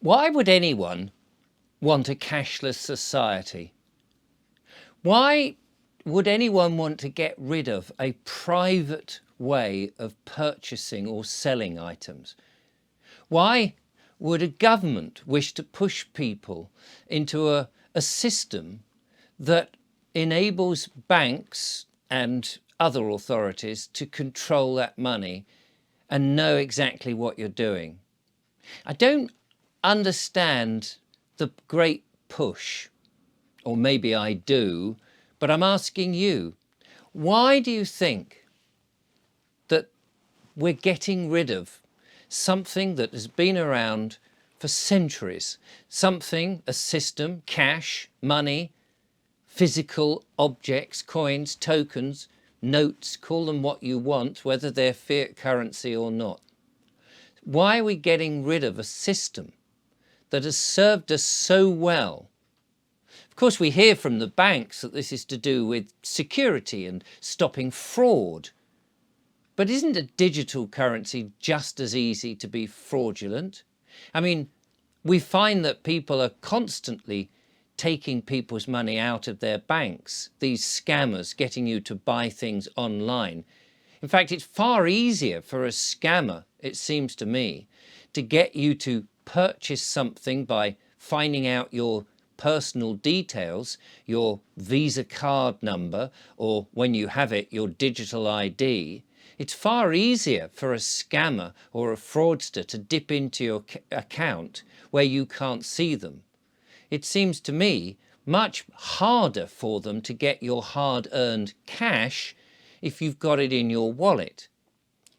Why would anyone want a cashless society? Why would anyone want to get rid of a private way of purchasing or selling items? Why would a government wish to push people into a system that enables banks and other authorities to control that money and know exactly what you're doing? I don't understand the great push, or maybe I do, but I'm asking you, why do you think that we're getting rid of something that has been around for centuries? Something, a system, cash, money, physical objects, coins, tokens, notes, call them what you want, whether they're fiat currency or not. Why are we getting rid of a system that has served us so well? Of course, we hear from the banks that this is to do with security and stopping fraud. But isn't a digital currency just as easy to be fraudulent? I mean, we find that people are constantly taking people's money out of their banks, these scammers getting you to buy things online. In fact, it's far easier for a scammer, it seems to me, to get you to purchase something by finding out your personal details, your Visa card number, or when you have it, your digital ID. It's far easier for a scammer or a fraudster to dip into your account where you can't see them. It seems to me much harder for them to get your hard-earned cash if you've got it in your wallet.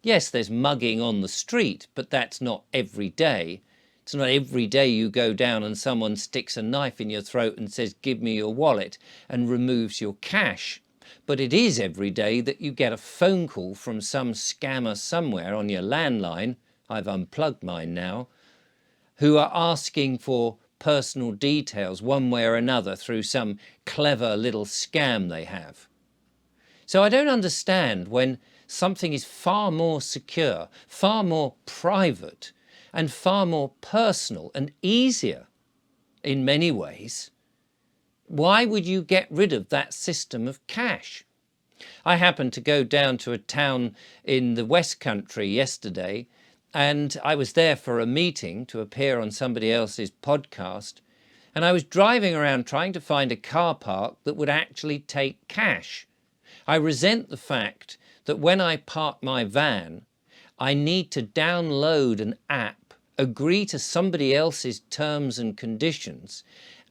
Yes, there's mugging on the street, but that's not every day. It's not every day you go down and someone sticks a knife in your throat and says, "Give me your wallet," and removes your cash. But it is every day that you get a phone call from some scammer somewhere on your landline, I've unplugged mine now, who are asking for personal details one way or another through some clever little scam they have. So I don't understand when something is far more secure, far more private, and far more personal and easier in many ways, why would you get rid of that system of cash? I happened to go down to a town in the West Country yesterday, and I was there for a meeting to appear on somebody else's podcast, and I was driving around trying to find a car park that would actually take cash. I resent the fact that when I park my van, I need to download an app, agree to somebody else's terms and conditions,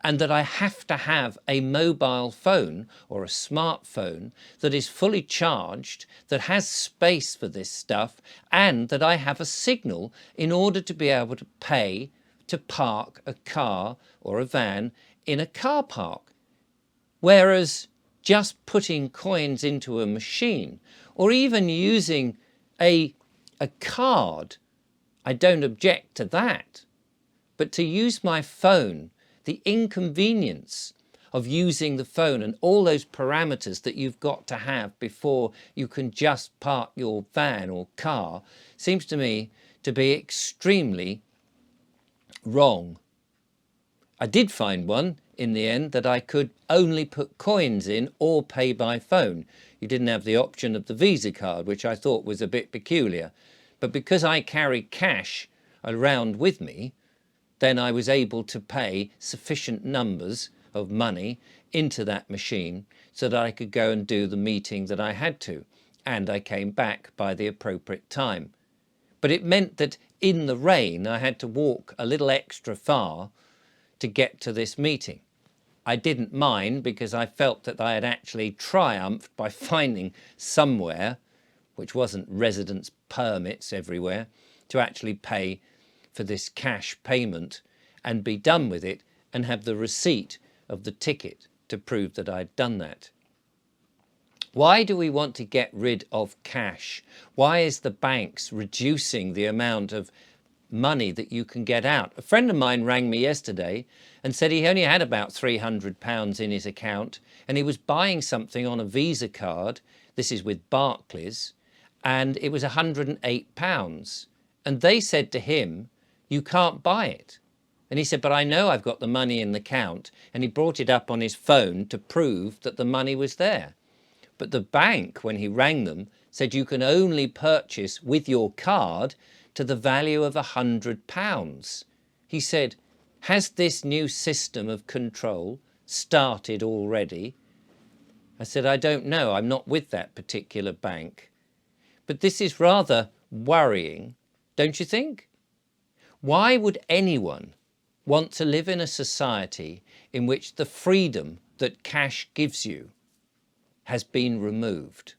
and that I have to have a mobile phone or a smartphone that is fully charged, that has space for this stuff, and that I have a signal in order to be able to pay to park a car or a van in a car park. Whereas just putting coins into a machine or even using a card, I don't object to that. But to use my phone, the inconvenience of using the phone and all those parameters that you've got to have before you can just park your van or car seems to me to be extremely wrong. I did find one in the end that I could only put coins in or pay by phone. You didn't have the option of the Visa card, which I thought was a bit peculiar. But because I carry cash around with me, then I was able to pay sufficient numbers of money into that machine so that I could go and do the meeting that I had to. And I came back by the appropriate time. But it meant that in the rain, I had to walk a little extra far to get to this meeting. I didn't mind because I felt that I had actually triumphed by finding somewhere, which wasn't residence permits everywhere, to actually pay for this cash payment and be done with it and have the receipt of the ticket to prove that I'd done that. Why do we want to get rid of cash? Why is the banks reducing the amount of money that you can get out? A friend of mine rang me yesterday and said he only had about £300 in his account and he was buying something on a Visa card, this is with Barclays, and it was £108. And they said to him, "You can't buy it." And he said, but I know I've got the money in the account. And he brought it up on his phone to prove that the money was there. But the bank, when he rang them, said you can only purchase with your card to the value of £100. He said, has this new system of control started already? I said, I don't know. I'm not with that particular bank. But this is rather worrying, don't you think? Why would anyone want to live in a society in which the freedom that cash gives you has been removed?